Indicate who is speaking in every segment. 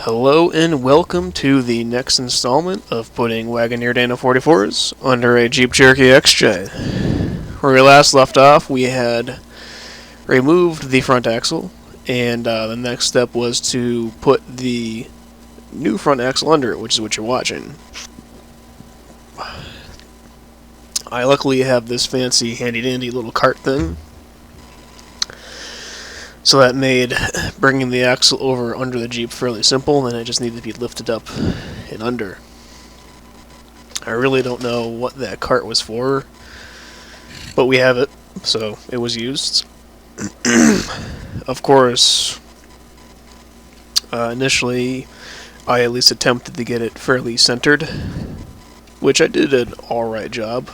Speaker 1: Hello and welcome to the next installment of putting Wagoneer Dana 44s under a Jeep Cherokee XJ. Where we last left off, we had removed the front axle, and the next step was to put the new front axle under it, which is what you're watching. I luckily have this fancy handy-dandy little cart thing, so that made bringing the axle over under the Jeep fairly simple, and it just needed to be lifted up and under. I really don't know what that cart was for, but we have it, so it was used. Of course, initially I at least attempted to get it fairly centered, which I did an alright job.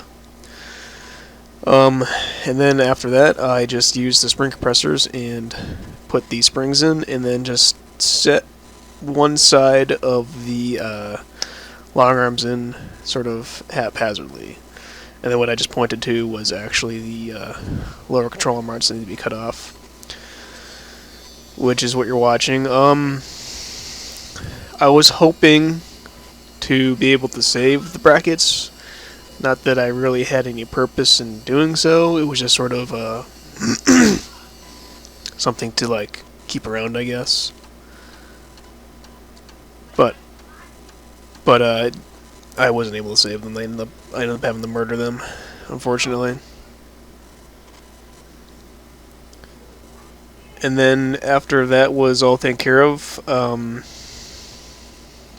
Speaker 1: And then after that, I just used the spring compressors and put the springs in, and then just set one side of the long arms in sort of haphazardly. And then what I just pointed to was actually the lower control arm arms that need to be cut off, which is what you're watching. I was hoping to be able to save the brackets. Not that I really had any purpose in doing so. It was just sort of something to like keep around, I guess. But I wasn't able to save them. I ended up having to murder them, unfortunately. And then after that was all taken care of,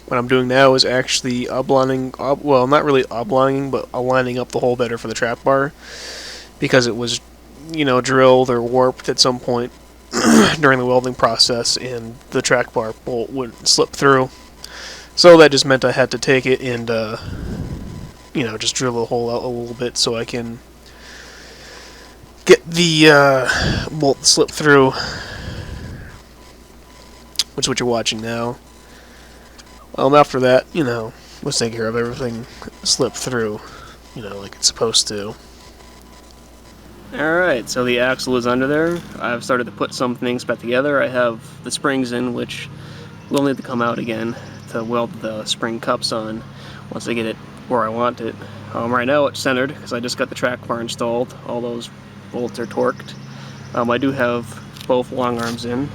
Speaker 1: what I'm doing now is actually well, not really oblining, but aligning up the hole better for the track bar, because it was, drilled or warped at some point during the welding process, and the track bar bolt wouldn't slip through. So that just meant I had to take it and, just drill the hole out a little bit so I can get the bolt to slip through, which is what you're watching now. After that, was taking care of everything, slipped through, like it's supposed to. Alright, so the axle is under there. I've started to put some things back together. I have the springs in, which will need to come out again to weld the spring cups on once I get it where I want it. Right now it's centered because I just got the track bar installed. All those bolts are torqued. I do have both long arms in,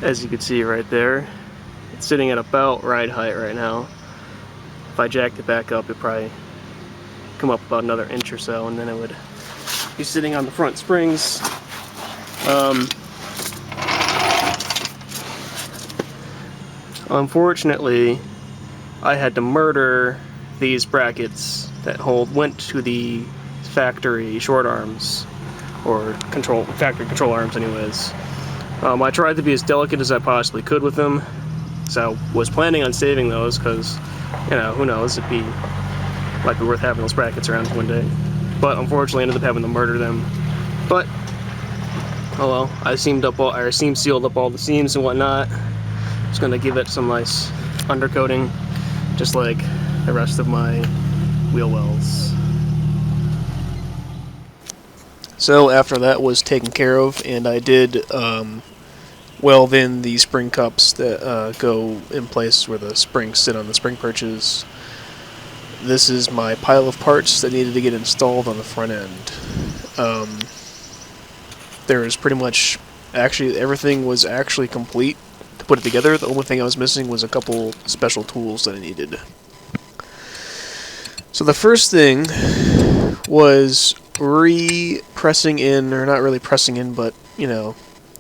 Speaker 1: as you can see right there. It's sitting at about ride height right now. If I jacked it back up, it'd probably come up about another inch or so, and then it would be sitting on the front springs. Unfortunately, I had to murder these brackets that went to the factory short arms, or factory control arms anyways. I tried to be as delicate as I possibly could with them, so I was planning on saving those because, who knows, might be worth having those brackets around one day. But unfortunately, I ended up having to murder them. But oh well, I seam sealed up all the seams and whatnot. Just gonna give it some nice undercoating, just like the rest of my wheel wells. So after that was taken care of, and I did weld in the spring cups that go in place where the springs sit on the spring perches. This is my pile of parts that needed to get installed on the front end. There was pretty much, everything was actually complete to put it together. The only thing I was missing was a couple special tools that I needed. So the first thing was pressing in, or not really pressing in, but,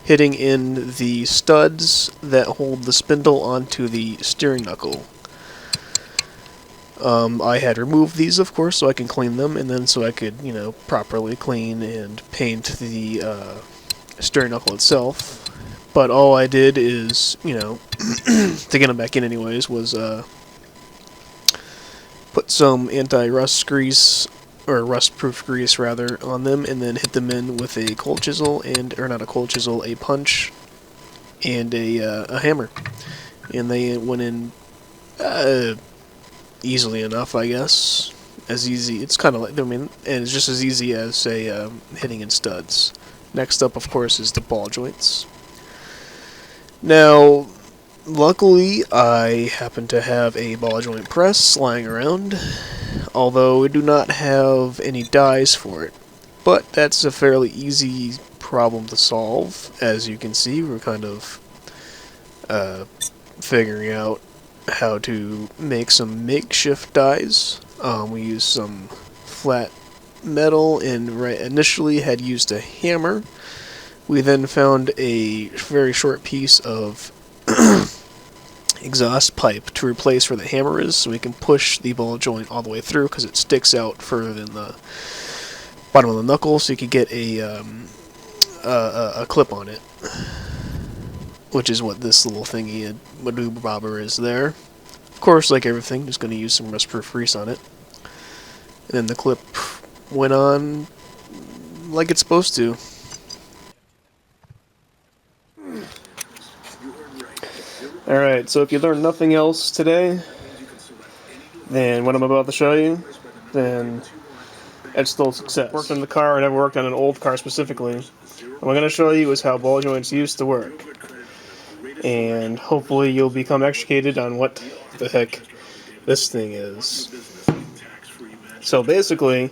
Speaker 1: hitting in the studs that hold the spindle onto the steering knuckle. I had removed these, of course, so I can clean them, and then so I could, properly clean and paint the steering knuckle itself. But all I did is, to get them back in anyways, was put some anti-rust grease, or rust-proof grease rather, on them, and then hit them in with a cold chisel, a punch, and a hammer. And they went in easily enough, I guess. As easy, it's kind of like, and it's just as easy as, say, hitting in studs. Next up, of course, is the ball joints. Now, luckily, I happen to have a ball joint press lying around, although we do not have any dies for it. But that's a fairly easy problem to solve. As you can see, we're kind of figuring out how to make some makeshift dies. We use some flat metal and initially had used a hammer. We then found a very short piece of exhaust pipe to replace where the hammer is, so we can push the ball joint all the way through because it sticks out further than the bottom of the knuckle, so you can get a clip on it, which is what this little thingy, maneuver bobber, is there. Of course, like everything, just going to use some rust-proof grease on it, and then the clip went on like it's supposed to. Alright, so if you learned nothing else today than what I'm about to show you, then it's still a success. Worked on the car, I never worked on an old car specifically. What I'm going to show you is how ball joints used to work. And hopefully you'll become educated on what the heck this thing is. So basically,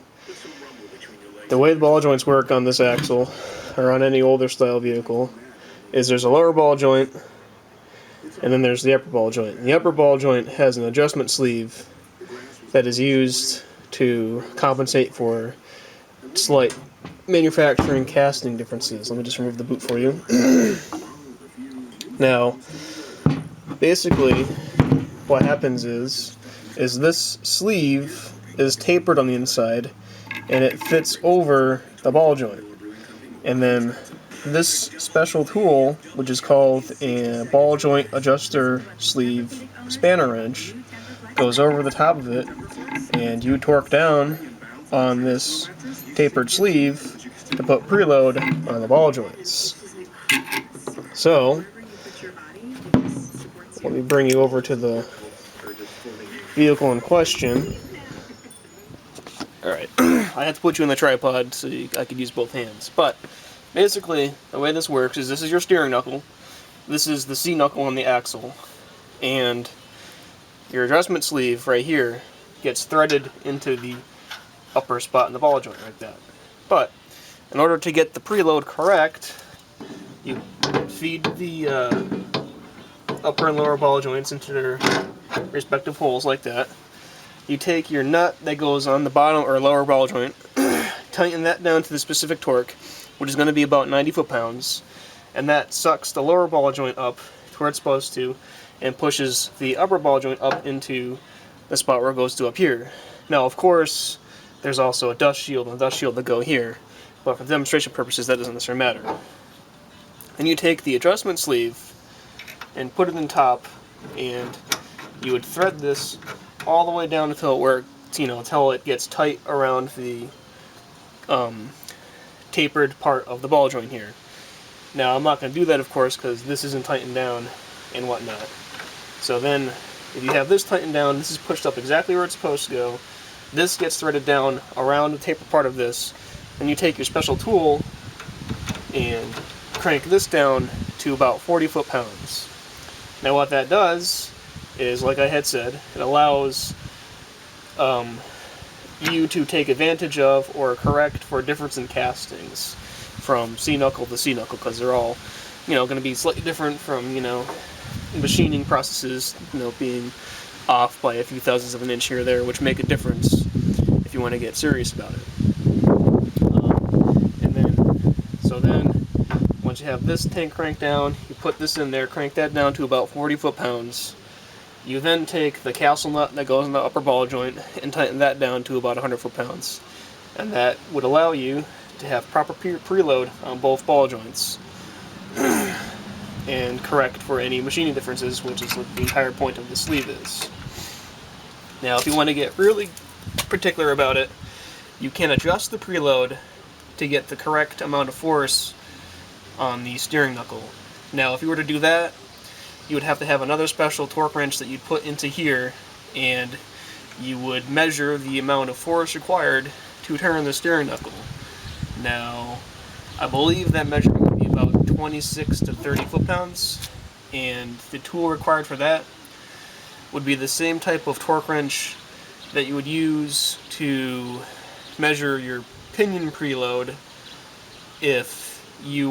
Speaker 1: the way the ball joints work on this axle, or on any older style vehicle, is there's a lower ball joint, and then there's the upper ball joint. And the upper ball joint has an adjustment sleeve that is used to compensate for slight manufacturing casting differences. Let me just remove the boot for you. Now, basically, what happens is this sleeve is tapered on the inside, and it fits over the ball joint. And then this special tool, which is called a ball joint adjuster sleeve spanner wrench, goes over the top of it, and you torque down on this tapered sleeve to put preload on the ball joints. So, let me bring you over to the vehicle in question. Alright, I had to put you in the tripod so I could use both hands. But, basically, the way this works is this is your steering knuckle, this is the C knuckle on the axle, and your adjustment sleeve right here gets threaded into the upper spot in the ball joint like that. But, in order to get the preload correct, you feed the upper and lower ball joints into their respective holes like that. You take your nut that goes on the bottom or lower ball joint, tighten that down to the specific torque, which is going to be about 90 foot-pounds, and that sucks the lower ball joint up to where it's supposed to, and pushes the upper ball joint up into the spot where it goes to up here. Now, of course, there's also a dust shield and a dust shield that go here, but for demonstration purposes, that doesn't necessarily matter. Then you take the adjustment sleeve and put it in top, and you would thread this all the way down until it works, until it gets tight around the tapered part of the ball joint here. Now, I'm not going to do that, of course, because this isn't tightened down and whatnot. So then, if you have this tightened down, this is pushed up exactly where it's supposed to go. This gets threaded down around the tapered part of this. Then you take your special tool and crank this down to about 40 foot-pounds. Now, what that does is, like I had said, it allows you to take advantage of or correct for difference in castings from C knuckle to C knuckle, because they're all, going to be slightly different from, machining processes, being off by a few thousandths of an inch here or there, which make a difference if you want to get serious about it. Then, once you have this tank cranked down, you put this in there, crank that down to about 40 foot-pounds. You then take the castle nut that goes in the upper ball joint and tighten that down to about 100 foot-pounds. And that would allow you to have proper preload on both ball joints and correct for any machining differences, which is what the entire point of the sleeve is. Now, if you want to get really particular about it, you can adjust the preload to get the correct amount of force on the steering knuckle. Now, if you were to do that, you would have to have another special torque wrench that you'd put into here, and you would measure the amount of force required to turn the steering knuckle. Now, I believe that measurement would be about 26 to 30 foot-pounds. and the tool required for that would be the same type of torque wrench that you would use to measure your pinion preload if you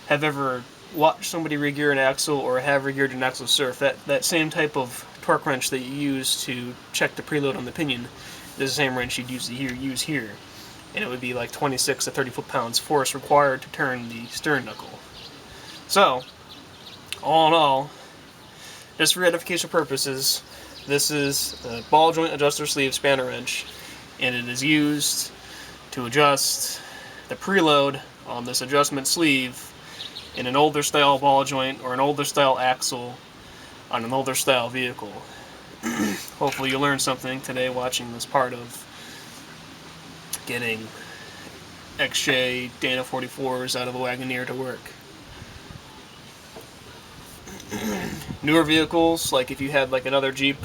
Speaker 1: have ever watched somebody regear an axle or have regeared an axle surf. That same type of torque wrench that you use to check the preload on the pinion is the same wrench you'd use here. And it would be like 26 to 30 foot-pounds force required to turn the stern knuckle. So, all in all, just for edification purposes, this is a ball joint adjuster sleeve spanner wrench, and it is used to adjust the preload on this adjustment sleeve in an older style ball joint or an older style axle on an older style vehicle. Hopefully you learned something today watching this part of getting XJ Dana 44s out of a Wagoneer to work. Newer vehicles, like if you had like another Jeep,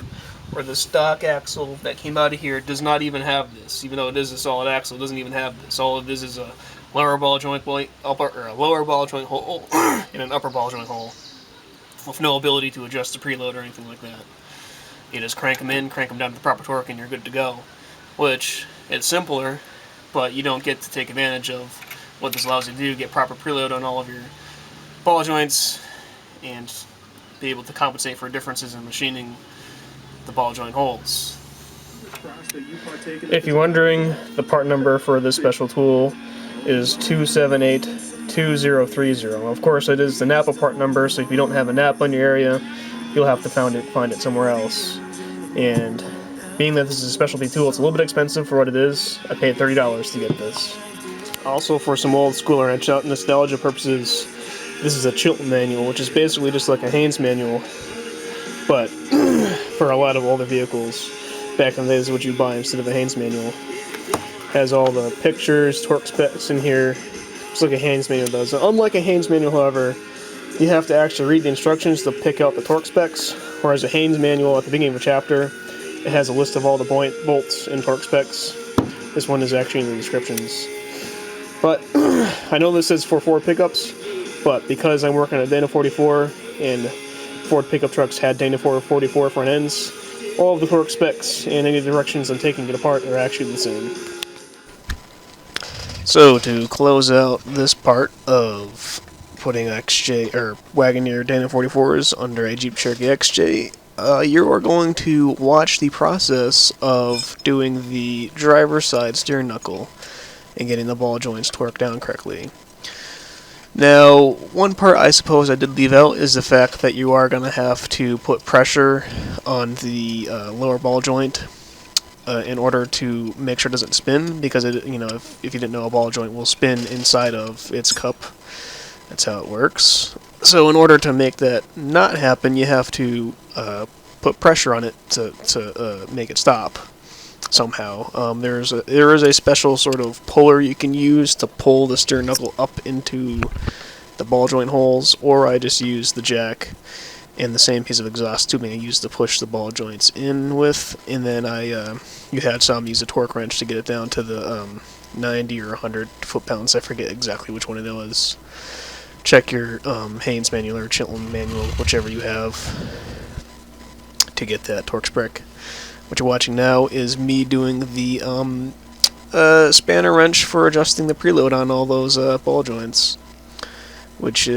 Speaker 1: or the stock axle that came out of here does not even have this. Even though it is a solid axle, it doesn't even have this. All it is a lower ball joint hole and an upper ball joint hole, with no ability to adjust the preload or anything like that. You just crank them in, crank them down to the proper torque, and you're good to go. Which, it's simpler, but you don't get to take advantage of what this allows you to do, get proper preload on all of your ball joints, and be able to compensate for differences in machining the ball joint holes. If you're wondering, the part number for this special tool is 2782030. Of course, it is the Napa part number, so if you don't have a Napa in your area, you'll have to find it somewhere else. And being that this is a specialty tool, it's a little bit expensive for what it is. I paid $30 to get this. Also, for some old school wrench out nostalgia purposes, this is a Chilton manual, which is basically just like a Haynes manual, but for a lot of older vehicles. Back in the days, what you buy instead of a Haynes manual. Has all the pictures, torque specs in here, just like a Haynes manual does. Unlike a Haynes manual, however, you have to actually read the instructions to pick out the torque specs, whereas a Haynes manual at the beginning of a chapter, it has a list of all the bolts and torque specs. This one is actually in the descriptions. But I know this is for Ford pickups, but because I'm working on a Dana 44 and Ford pickup trucks had Dana 444 front ends, all of the torque specs and any directions on taking it apart are actually the same. So to close out this part of putting XJ or Wagoneer Dana 44s under a Jeep Cherokee XJ, you are going to watch the process of doing the driver's side steering knuckle and getting the ball joints torqued down correctly. Now, one part I suppose I did leave out is the fact that you are going to have to put pressure on the lower ball joint in order to make sure it doesn't spin, because if you didn't know, a ball joint will spin inside of its cup. That's how it works. So in order to make that not happen, you have to put pressure on it to make it stop somehow. There is a special sort of puller you can use to pull the steering knuckle up into the ball joint holes, or I just use the jack and the same piece of exhaust tubing I used to push the ball joints in with, and then you had some use a torque wrench to get it down to the 90 or 100 foot-pounds. I forget exactly which one it was. Check your Haynes manual or Chilton manual, whichever you have, to get that torque spec. What you're watching now is me doing the spanner wrench for adjusting the preload on all those ball joints, which,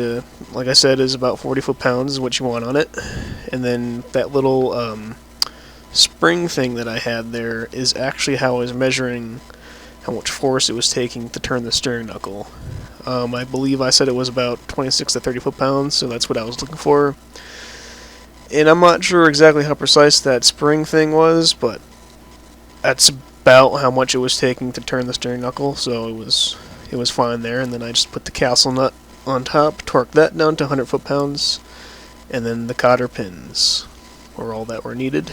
Speaker 1: like I said, is about 40 foot-pounds is what you want on it. And then that little spring thing that I had there is actually how I was measuring how much force it was taking to turn the steering knuckle. I believe I said it was about 26 to 30 foot-pounds, so that's what I was looking for. And I'm not sure exactly how precise that spring thing was, but that's about how much it was taking to turn the steering knuckle, so it was fine there. And then I just put the castle nut on top, torqued that down to 100 foot-pounds, and then the cotter pins were all that were needed.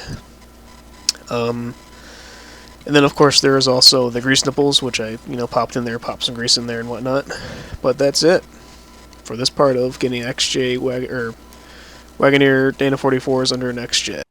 Speaker 1: And then of course there is also the grease nipples, which I popped in there, popped some grease in there and whatnot. But that's it for this part of getting XJ Wagoneer Dana 44s under an XJ.